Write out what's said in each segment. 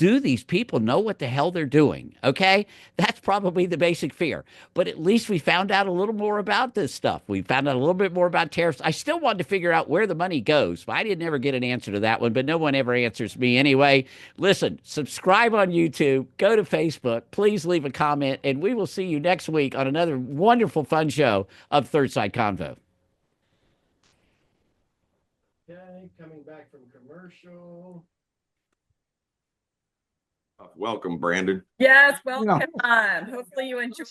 do these people know what the hell they're doing? Okay. That's probably the basic fear. But at least we found out a little more about this stuff. We found out a little bit more about tariffs. I still wanted to figure out where the money goes. I didn't ever get an answer to that one, but no one ever answers me anyway. Listen, subscribe on YouTube, go to Facebook, please leave a comment, and we will see you next week on another wonderful, fun show of Third Side Convo. Okay, coming back from commercial. Welcome, Brandon. Yes, welcome. Hopefully you enjoy.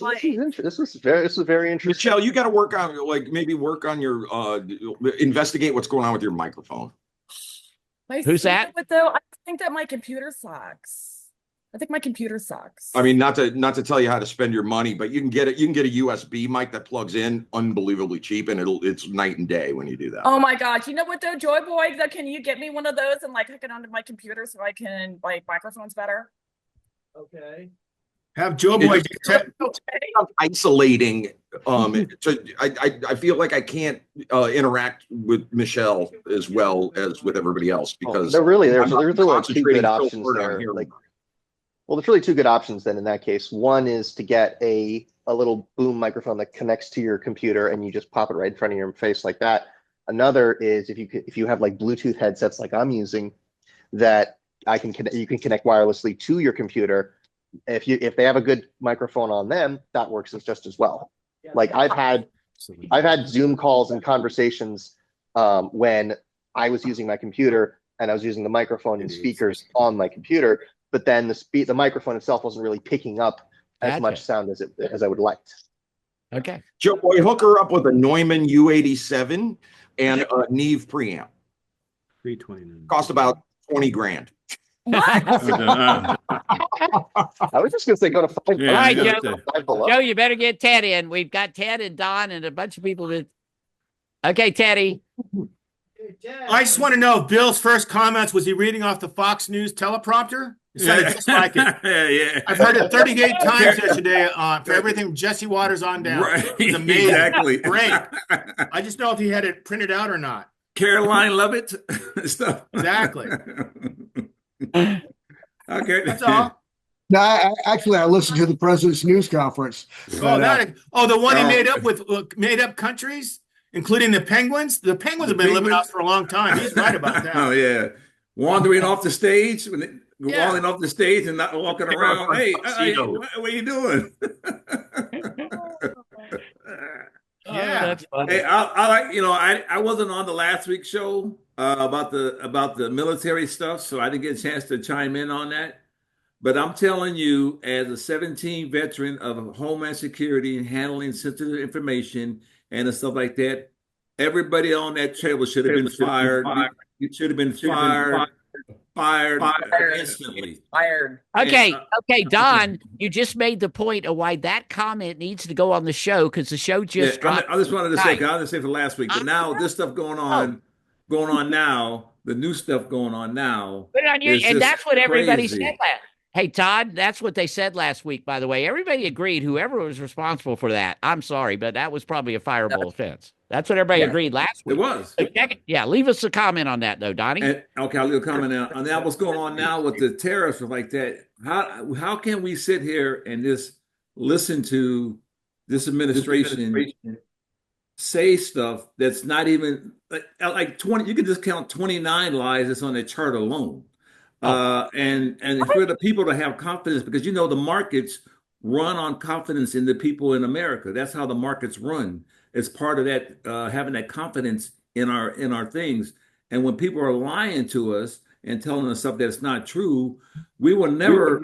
This was very interesting. Michelle, you got to work on maybe work on your investigate what's going on with your microphone. Who's that? But though, I think that my computer sucks. I think my computer sucks. I mean, not to tell you how to spend your money, but you can get it. You can get a USB mic that plugs in unbelievably cheap, and it's night and day when you do that. Oh my gosh! You know what though, Joy Boy? Can you get me one of those and like hook it onto my computer so I can like microphones better? Okay. Have Joe Boy isolating. I feel like I can't interact with Michelle as well as with everybody else because there's really like two good options there. Well, there's really two good options then in that case. One is to get a little boom microphone that connects to your computer and you just pop it right in front of your face like that. Another is if you have like Bluetooth headsets like I'm using that you can connect wirelessly to your computer. If they have a good microphone on them, that works just as well. Like I've had Zoom calls and conversations when I was using my computer and I was using the microphone and speakers on my computer, but then the microphone itself wasn't really picking up as much sound as I would like. Okay. Joe Boy, hook her up with a Neumann U87 and a Neve preamp. 329. Cost about 20 grand. I was just gonna say go to five. All right, Joe, you better get Ted in. We've got Ted and Don and a bunch of people that. Okay, Teddy. I just want to know Bill's first comments. Was he reading off the Fox News teleprompter? It sounded just like it. Yeah. I've heard it 38 times yesterday for everything from Jesse Waters on down. Right. It's amazing. Exactly. Great. I just know if he had it printed out or not. Caroline Lovett stuff. Exactly. Okay. That's all. No, I listened to the president's news conference. The one he made up with made up countries, including the Penguins. The Penguins have been living out for a long time. He's right about that. Oh yeah, wandering off the stage wandering off the stage and not walking around. Hey, what are you doing? Yeah, that's funny. Hey, I wasn't on the last week's show about the military stuff, so I didn't get a chance to chime in on that. But I'm telling you, as a 17 veteran of Homeland Security and handling sensitive information and stuff like that, everybody on that table should have been fired. You should have been fired instantly. Fired. Okay, Don, you just made the point of why that comment needs to go on the show because the show just dropped. I just wanted to say, I didn't say for last week, but now this stuff going on now, the new stuff going on now. Put it on you, and that's what everybody crazy. said last. Hey, Todd, that's what they said last week, by the way. Everybody agreed, whoever was responsible for that. I'm sorry, but that was probably a fireable offense. That's what everybody agreed last week. It was. Yeah, leave us a comment on that, though, Donnie. Okay, I'll leave a comment on that. What's going on now with the tariffs like that? How can we sit here and just listen to this administration say stuff that's not even like 20? You can just count 29 lies that's on that chart alone. And for the people to have confidence, because the markets run on confidence in the people in America. That's how the markets run. It's part of that having that confidence in our things. And when people are lying to us and telling us stuff that's not true, we would never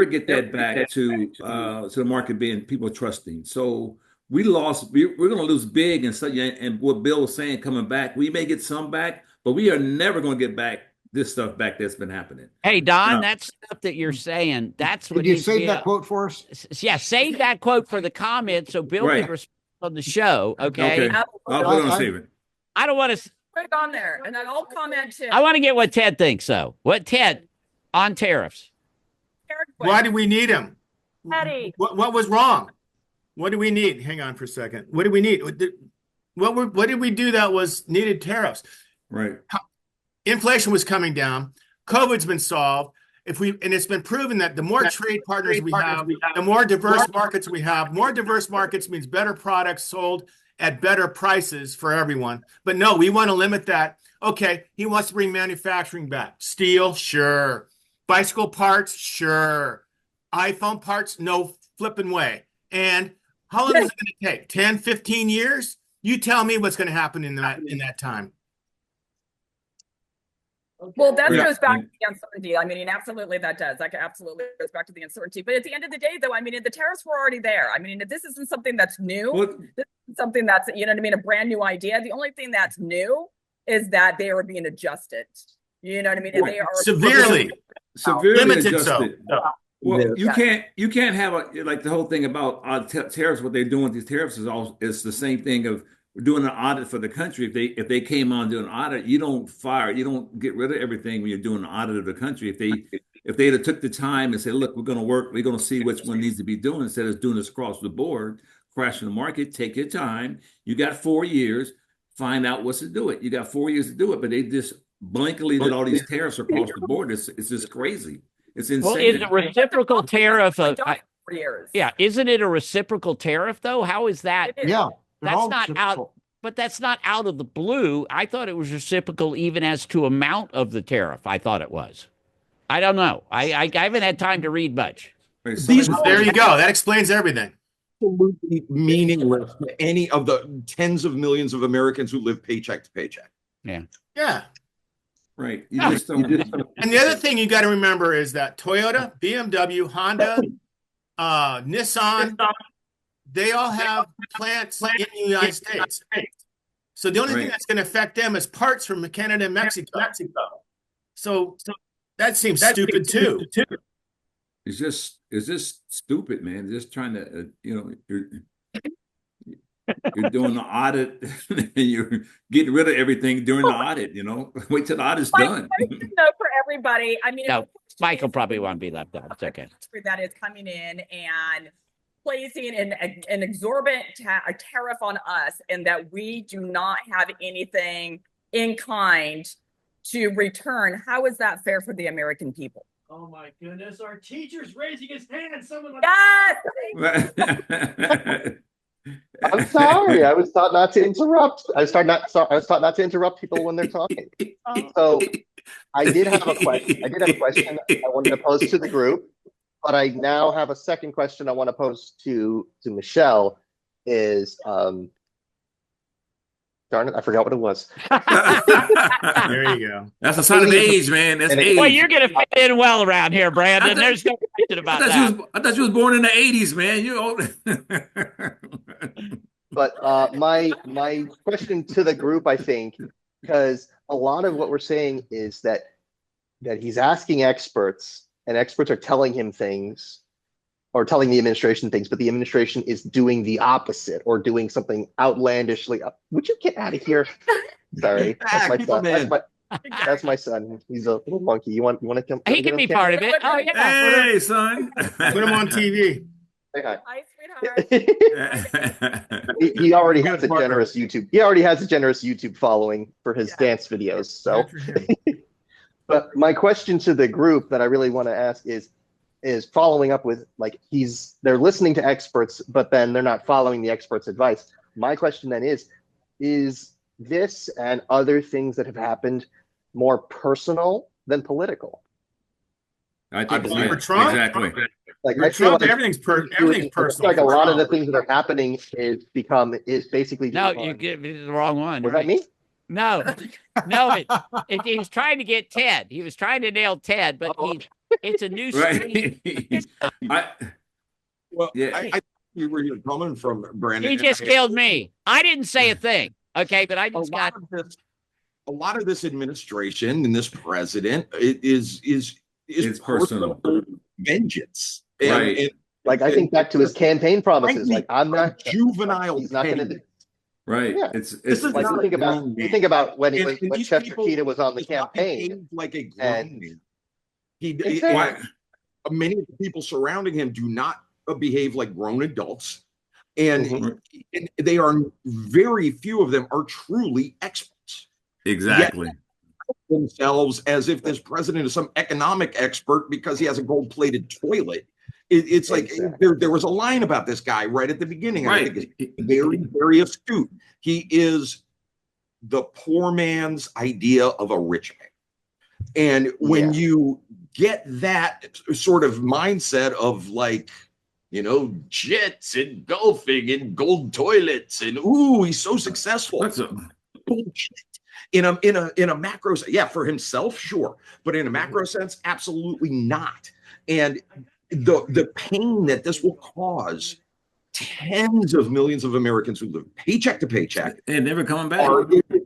get that back to the market being people trusting. So we lost. We're going to lose big and what Bill was saying coming back. We may get some back, but we are never going to get back this stuff back that's been happening. Hey, Don, that stuff that you're saying, that's what Did you save that quote for us? Yeah, save that quote for the comment so Bill can respond on the show, okay? I'll save it. I don't want to... Put it on there, and then I'll comment too. I want to get what Ted thinks, though. What Ted on tariffs? Why do we need him? Teddy. What was wrong? What do we need? Hang on for a second. What do we need? What did we do that was needed tariffs? Right. Inflation was coming down. COVID's been solved. and it's been proven that the more trade partners we have, the more diverse markets we have. More diverse markets means better products sold at better prices for everyone. But no, we want to limit that. Okay, he wants to bring manufacturing back. Steel, sure. Bicycle parts, sure. iPhone parts, no flipping way. And how long is it going to take? 10, 15 years? You tell me what's going to happen in that time. Okay. Well, that Yeah. goes back to the uncertainty. I mean, absolutely that does. That absolutely goes back to the uncertainty. But at the end of the day, though, I mean, the tariffs were already there. I mean, this isn't something that's new. Well, This isn't something that's, you know what I mean, a brand new idea. The only thing that's new is that they are being adjusted. You know what I mean? And they are Severely limited. adjusted. So Well, Yeah. you can't have like the whole thing about tariffs. What they're doing with these tariffs is the same thing of doing an audit for the country. If they came on doing an audit, you don't get rid of everything when you're doing an audit of the country. If they had took the time and said, look, we're going to see which one needs to be doing instead of doing this across the board, crashing the market. Take your time. You got 4 years. Find out what's to do it. You got 4 years to do it, but they just blankly did all these tariffs across the board. It's just crazy. It's insane. Well, is a reciprocal tariff Done it for years. yeah, isn't it a reciprocal tariff though? How is that? It is. Yeah. they're That's all not reciprocal. But that's not out of the blue. I thought it was reciprocal even as to amount of the tariff. I thought it was. I don't know. I haven't had time to read much. Wait, These- there you go. That explains everything. Absolutely meaningless to any of the tens of millions of Americans who live paycheck to paycheck. Yeah. right. You just don't. And the other thing you got to remember is that Toyota, BMW, Honda, Nissan, they all have plants in the United States. So the only thing Right. that's going to affect them is parts from Canada and Mexico. So that seems stupid too. It's just stupid, man. Just trying to, you're doing the audit and you're getting rid of everything during the audit. Wait till the audit's My done. question, though, for everybody, I mean, No, if the question Michael is- probably won't be left out. It's okay. That is coming in and placing an exorbitant a tariff on us, and that we do not have anything in kind to return. How is that fair for the American people? Oh my goodness, our teacher's raising his hand. Someone like Yes. I'm sorry. I was taught not to interrupt. I was taught not to interrupt people when they're talking. So I did have a question. I wanted to pose to the group, but I now have a second question I want to pose to Michelle. Darn it, I forgot what it was. There you go. That's a sign of age, man. That's age. Well, you're going to fit in well around here, Brandon. There's no question about that. I thought you was born in the 80s, man. You old. But my question to the group, I think, because a lot of what we're saying is that he's asking experts, and experts are telling him things, or telling the administration things, but the administration is doing the opposite or doing something outlandishly. Would you get out of here? Sorry, that's my son. That's my son. He's a little monkey. You want to come? He can be part of it. Oh, yeah. Hey, son. Put him on TV. Say hi. Hi, sweetheart. He already has a generous YouTube. He already has a generous YouTube following for his dance videos. So, but my question to the group that I really want to ask is following up with, like, they're listening to experts, but then they're not following the experts' advice. My question then is this and other things that have happened more personal than political? I think For Trump? exactly. Like, For I feel Trump, like everything's it's personal. like a lot of the things that are happening is basically No, just you give me the wrong one. Was that me? No, he was trying to get Ted. He was trying to nail Ted, but it's a new street. Right. I you were coming from, Brandon. He just killed me. I didn't say a thing. Okay, but I just got a lot of this administration and this president is personal vengeance. Right. And Like, I think back to his campaign promises. Like, I'm not juvenile. He's not going to do. Right. Yeah. It's This is Like, not you think about when and these Chester people Keita was on the does not campaign. behave like a grown And- man. Exactly. Many of the people surrounding him do not behave like grown adults, and, Mhm. and very few of them are truly experts. exactly. themselves as if this president is some economic expert because he has a gold-plated toilet. It's like there was a line about this guy right at the beginning. Right. I think it's very, very astute. He is the poor man's idea of a rich man. And when you get that sort of mindset of like, you know, jets and golfing and gold toilets and ooh, he's so successful. That's a bullshit. In a macro, yeah, for himself, sure, but in a macro sense, absolutely not. And the pain that this will cause tens of millions of Americans who live paycheck to paycheck and never coming back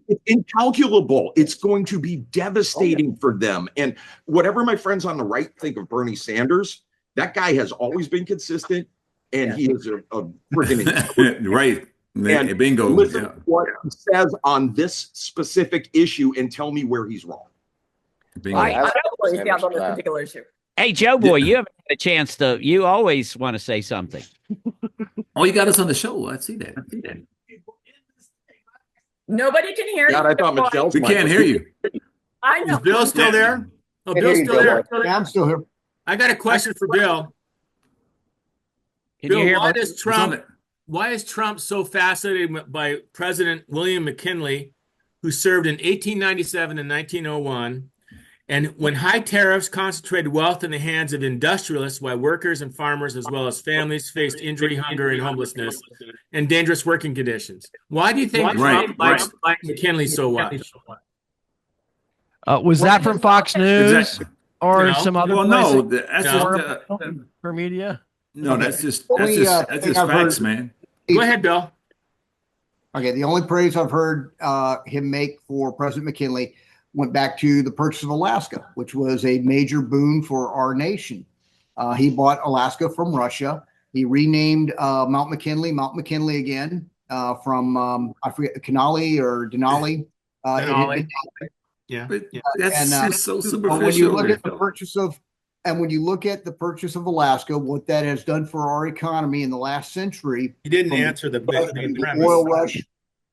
it's incalculable. It's going to be devastating for them. And whatever my friends on the right think of Bernie Sanders, that guy has always been consistent, and he is a freaking right. And bingo. Listen to what he says on this specific issue and tell me where he's wrong. Bingo. I don't believe he's on this particular issue. Hey, Joe Boy, you haven't had a chance to. You always want to say something. Oh, you got us on the show. I see that. Nobody can hear you. I thought Michelle's we can't hear you. I know. Is Bill still there? Oh, Bill's still there. Yeah, I'm still here. I got a question for Bill. Can Bill, you hear why me? is Trump so fascinated by President William McKinley, who served in 1897 and 1901? And when high tariffs concentrated wealth in the hands of industrialists, while workers and farmers, as well as families, faced injury, hunger, and homelessness, and dangerous working conditions. Why do you think Trump likes McKinley so much? Was that from Fox News or some other place? No, that's just for media. No, that's just facts, man. Go ahead, Bill. Okay, the only praise I've heard him make for President McKinley went back to the purchase of Alaska, which was a major boon for our nation. He bought Alaska from Russia. He renamed Mount McKinley again from I forget Denali or Denali. Denali. That's just so superficial. When you look at the purchase of Alaska, what that has done for our economy in the last century. He didn't answer the oil rush.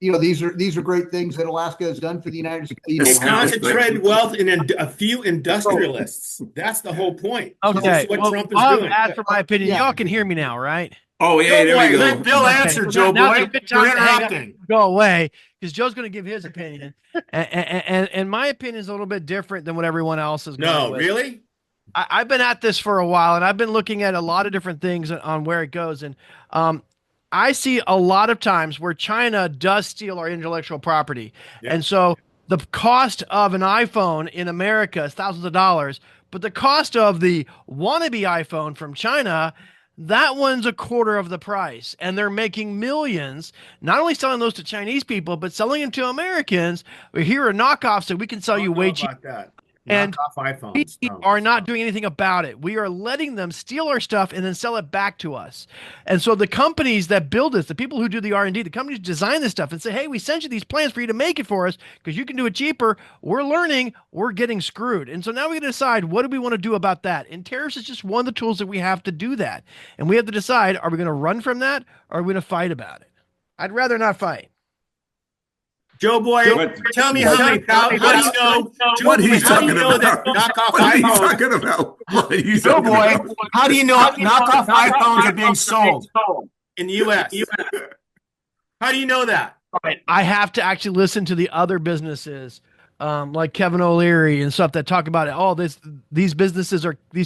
You know, these are great things that Alaska has done for the United States. It's concentrated wealth in a few industrialists. That's the whole point. Okay, what Trump is doing. Asked for my opinion. Y'all can hear me now, right? Oh yeah, there we go. Let Bill answer, Joe boy. You're interrupting. Go away, because Joe's going to give his opinion, and my opinion is a little bit different than what everyone else is. No, really. I've been at this for a while, and I've been looking at a lot of different things on where it goes, and I see a lot of times where China does steal our intellectual property. Yep. And so the cost of an iPhone in America is thousands of dollars, but the cost of the wannabe iPhone from China, that one's a quarter of the price. And they're making millions, not only selling those to Chinese people, but selling them to Americans. Here are knockoffs that we can sell you way cheaper. And we are not doing anything about it. We are letting them steal our stuff and then sell it back to us. And so the companies that build this, the people who do the R&D, the companies who design this stuff and say, hey, we sent you these plans for you to make it for us because you can do it cheaper. We're learning, we're getting screwed. And so now we got to decide, what do we want to do about that? And tariffs is just one of the tools that we have to do that. And we have to decide, are we going to run from that or are we going to fight about it? I'd rather not fight. Joe boy, tell me how do you know? What he's talking about? Knockoff What are you iPhones. talking about? What are you Joe talking boy, about? how do you know knockoff iPhones are being sold in the U.S.? How do you know that? I have to actually listen to the other businesses, like Kevin O'Leary and stuff that talk about it. Oh, these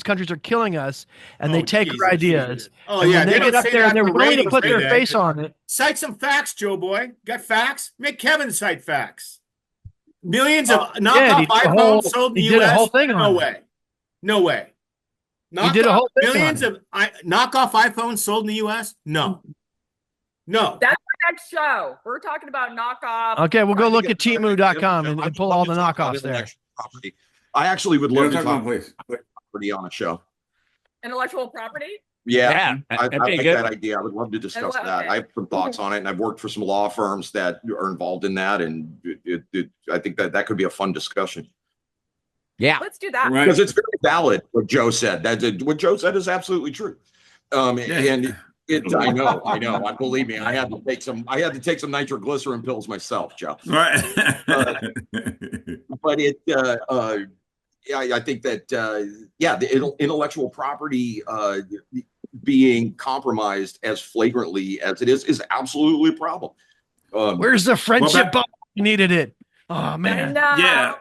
countries are killing us, and they take our ideas. Oh and yeah, when they get up there and they're willing to put their face on it. Cite some facts, Joe boy. Got facts? Make Kevin cite facts. Millions of knockoff iPhones sold in the U.S. He did a whole thing on No way. No way. He did a whole thing millions of knockoff iPhones sold in the U.S. No. No. That's the next show. We're talking about knockoff. Okay, we'll go look at Temu.com and pull all the knockoffs there. I actually would love to talk about property on a show. Intellectual property? Yeah, I like good. that idea. I would love to discuss Okay. that. I have some thoughts on it, and I've worked for some law firms that are involved in that, and I think that could be a fun discussion. Yeah, Let's do that. Because it's very valid what Joe said. What Joe said is absolutely true. And I know. I believe me. I had to take some nitroglycerin pills myself, Joe. Right. But I think that the intellectual property being compromised as flagrantly as it is absolutely a problem. Where's the friendship bond? You needed it. Oh man. No. Yeah.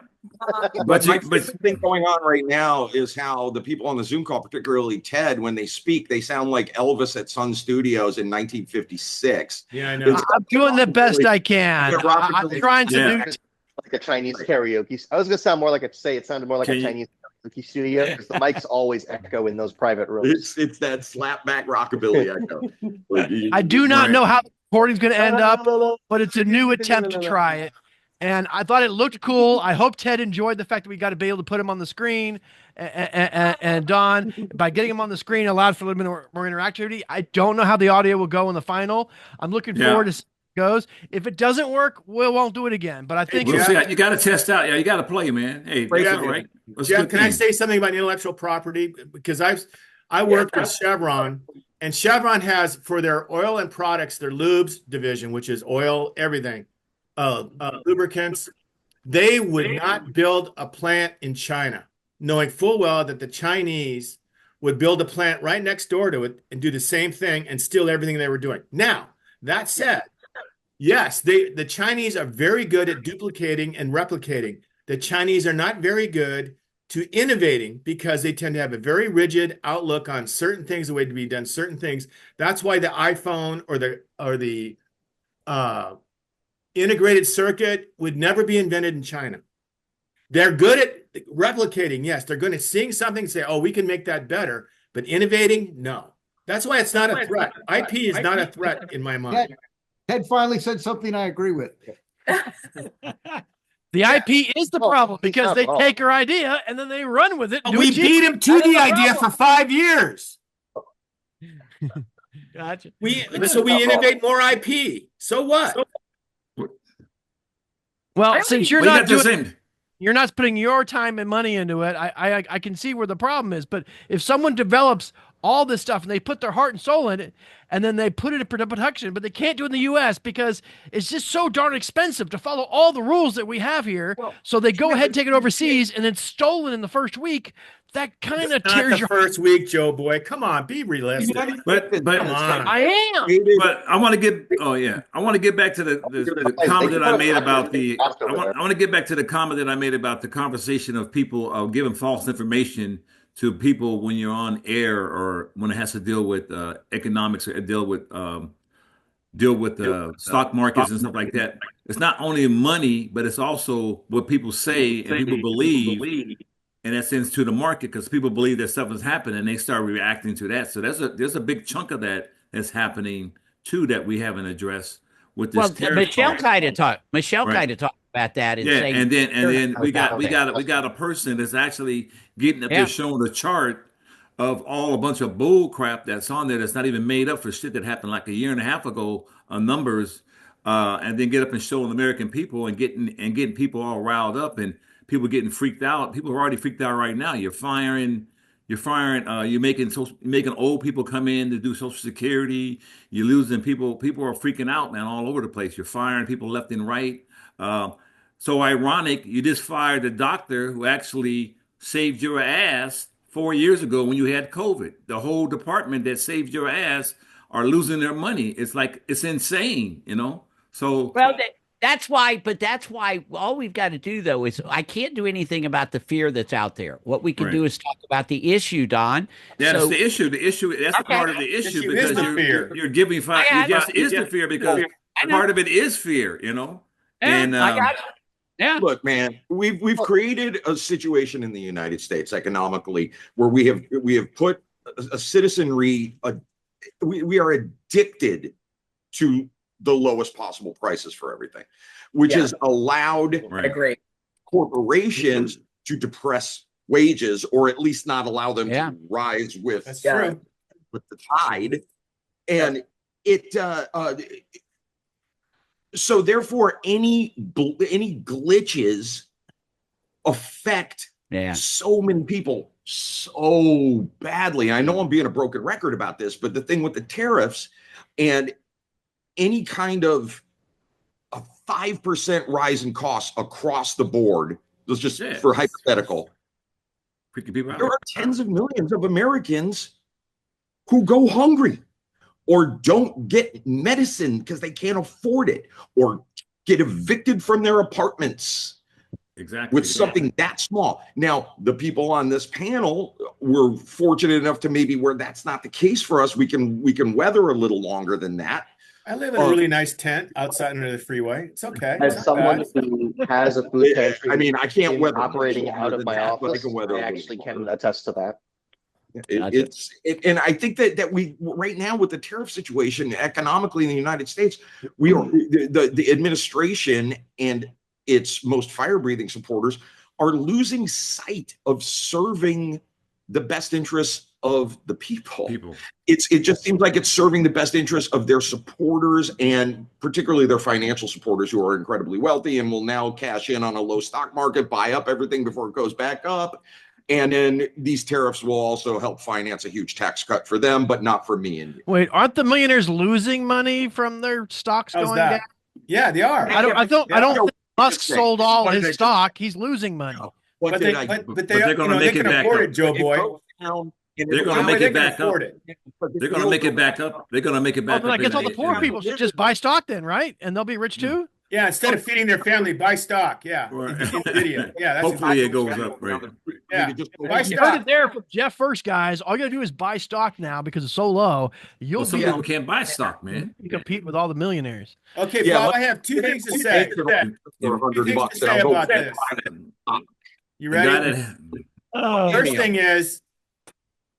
But the thing going on right now is how the people on the Zoom call, particularly Ted, when they speak, they sound like Elvis at Sun Studios in 1956. Yeah, I know. I'm doing the best I can. I'm trying to do like a Chinese karaoke. I was gonna sound more like it sounded more like a Chinese karaoke studio because the mics always echo in those private rooms. It's that slapback rockabilly echo. I do not know how the recording's going to end up, but it's a new attempt to try it. And I thought it looked cool. I hope Ted enjoyed the fact that we got to be able to put him on the screen. And Don, by getting him on the screen, allowed for a little bit more interactivity. I don't know how the audio will go in the final. I'm looking forward to see how it goes. If it doesn't work, we won't do it again. But I think we'll see. You got to test out. Yeah, you got to play, man. Hey, that's all right. Jeff, can I say something about intellectual property? Because I worked with Chevron, and Chevron has, for their oil and products, their lubes division, which is oil, everything, lubricants. They would not build a plant in China, knowing full well that the Chinese would build a plant right next door to it and do the same thing and steal everything they were doing. Now, that said, yes, the Chinese are very good at duplicating and replicating. The Chinese are not very good to innovating because they tend to have a very rigid outlook on certain things, the way to be done, certain things. That's why the iPhone or the integrated circuit would never be invented in China. They're good at replicating. Yes, they're good at seeing something and say, oh, we can make that better. But innovating, no. That's why it's not a threat. IP is not a threat in my mind. Ted finally said something I agree with. The IP is the problem because they take our idea and then they run with it. We beat him to the idea for 5 years. Gotcha. So we innovate more IP. So what? Well, since you're not doing, you're not putting your time and money into it, I can see where the problem is. But if someone develops all this stuff and they put their heart and soul in it, and then they put it in production, but they can't do it in the U.S. because it's just so darn expensive to follow all the rules that we have here. So they go ahead and take it overseas, and it's stolen in the first week. That kind of tears your first week, Joe boy. Come on, be realistic. But come on. I am. But I want to get. Oh yeah, I want to get back to the comment that I made about the. I want to get back to the comment that I made about the conversation of people giving false information to people when you're on air or when it has to deal with economics or deal with stock markets and stuff like that. It's not only money, but it's also what people say and people believe. And that sends to the market because people believe that stuff is happening and they start reacting to that. So there's a big chunk of that that's happening too that we haven't addressed with this. Well, Michelle kind of talked about that. And saying, and then we got a person that's actually getting up there showing a chart of a bunch of bull crap that's on there that's not even made up for shit that happened like a year and a half ago on numbers, and then get up and show the American people and getting people all riled up and people getting freaked out. People are already freaked out right now. You're making old people come in to do Social Security. You're losing people. People are freaking out, man, all over the place. You're firing people left and right. So ironic, you just fired a doctor who actually saved your ass 4 years ago when you had COVID. The whole department that saved your ass are losing their money. It's insane, you know? So that's why all we've got to do, though, is I can't do anything about the fear that's out there. What we can do is talk about the issue, Don. Yeah, that's the issue. The issue, that's part of the issue because you're giving five. Is the fear because part of it is fear, you know? And I got you. Yeah. Look, man, we've created a situation in the United States economically where we have put a citizenry. We are addicted to the lowest possible prices for everything, which has allowed corporations to depress wages or at least not allow them to rise with the tide. And so therefore any glitches affect Yeah. So many people so badly. I know I'm being a broken record about this, but the thing with the tariffs and any kind of a 5% rise in costs across the board, let's just for hypothetical, there are tens of millions of Americans who go hungry or don't get medicine because they can't afford it or get evicted from their apartments. Exactly. With something that small. Now, the people on this panel were fortunate enough to maybe where that's not the case for us. We can weather a little longer than that. I live in a really nice tent outside under the freeway. It's okay. As someone who has a food pantry, I mean, I can't weather operating out of my office. I actually can attest to that. And I think that we right now with the tariff situation economically in the United States, we are the administration and its most fire-breathing supporters are losing sight of serving the best interests of the people. It just seems like it's serving the best interests of their supporters and particularly their financial supporters who are incredibly wealthy and will now cash in on a low stock market, buy up everything before it goes back up. And then these tariffs will also help finance a huge tax cut for them, but not for me and you. Wait, aren't the millionaires losing money from their stocks going down? Yeah, they are. I don't think Musk sold all his stock. He's losing money. But they're going to make it back up. Joe Boy. They're going to make it back up. They're going to make it back up. They're going to make it back up. I guess all the poor people should just buy stock then, right? And they'll be rich too? Yeah, instead of feeding their family, buy stock. Yeah. Video. Yeah, that's hopefully it goes up, right? Yeah. Buy stock. You heard it there from Jeff First, guys. All you got to do is buy stock now because it's so low. Some people can't buy stock, man. You compete with all the millionaires. Okay, Bob, I have two things to say. About this. You ready? First thing is,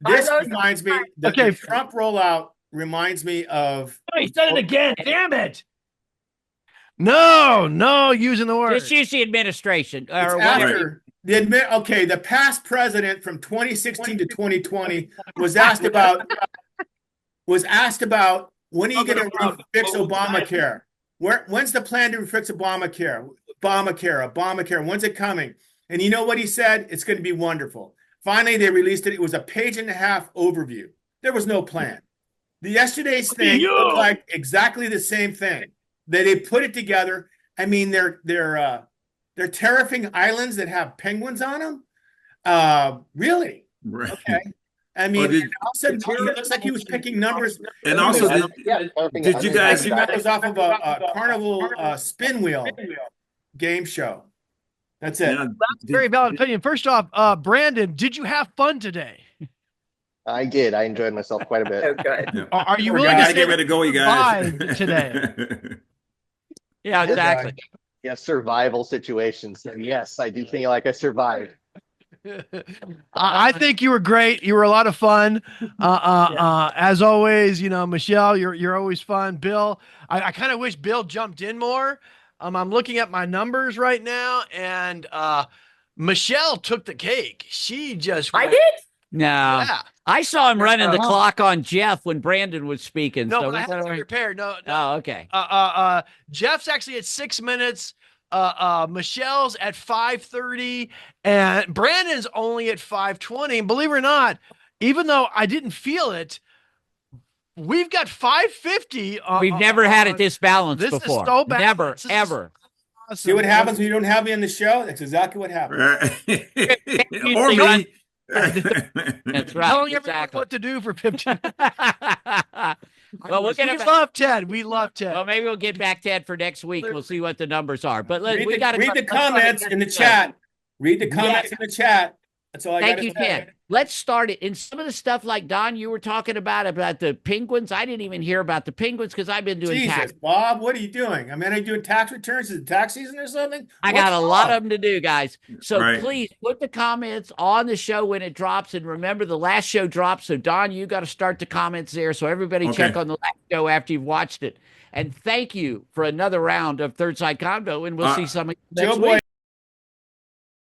this reminds me, the Trump rollout reminds me of. Oh, he said it again. Damn it. No, using the word. Just use the administration. Or after the past president from 2016 to 2020 was asked about when are you going to fix Obamacare? When's the plan to fix Obamacare? Obamacare. When's it coming? And you know what he said? It's going to be wonderful. Finally, they released it. It was a 1.5-page overview. There was no plan. Yesterday's thing looked like exactly the same thing. They put it together. I mean, they're tariffing islands that have penguins on them. Really? Right. Okay. I mean, it looks like he was picking numbers. And also, did you guys? That was off of a carnival spin wheel game show. That's it. That's a very valid opinion. First off, Brandon, did you have fun today? I did. I enjoyed myself quite a bit. Oh, good. Yeah. Are you willing to get ready to go, you guys? Today? Yeah, exactly. Yeah, survival situations. So yes, I do feel like I survived. I think you were great. You were a lot of fun. As always, Michelle, you're always fun. Bill, I kind of wish Bill jumped in more. I'm looking at my numbers right now, and Michelle took the cake. She just I did. No, yeah. I saw him running the clock on Jeff when Brandon was speaking. No, so I had to be prepared. No. Oh, okay. Jeff's actually at 6 minutes. Michelle's at 5:30, and Brandon's only at 5:20. And believe it or not, even though I didn't feel it, we've got 5:50. We've never had it this balanced this before. Is so bad. Never, ever. Awesome. See what happens when you don't have me on the show? That's exactly what happens. Or me. That's right. Telling everyone what to do for 15. Well, we love Ted. We love Ted. Well, maybe we'll get back Ted for next week. We'll see what the numbers are. But we got to read the comments in the chat. Read the comments in the chat. That's all I got to say. Thank you, Ted. Let's start it. In some of the stuff like Don, you were talking about the penguins. I didn't even hear about the penguins because I've been doing tax. Bob, what are you doing? I mean, are you doing tax returns? Is it tax season or something? I got a lot of them to do, guys. So please put the comments on the show when it drops. And remember, the last show drops. So Don, you got to start the comments there. So everybody check on the last show after you've watched it. And thank you for another round of Third Side Convo. And we'll see some of you next week.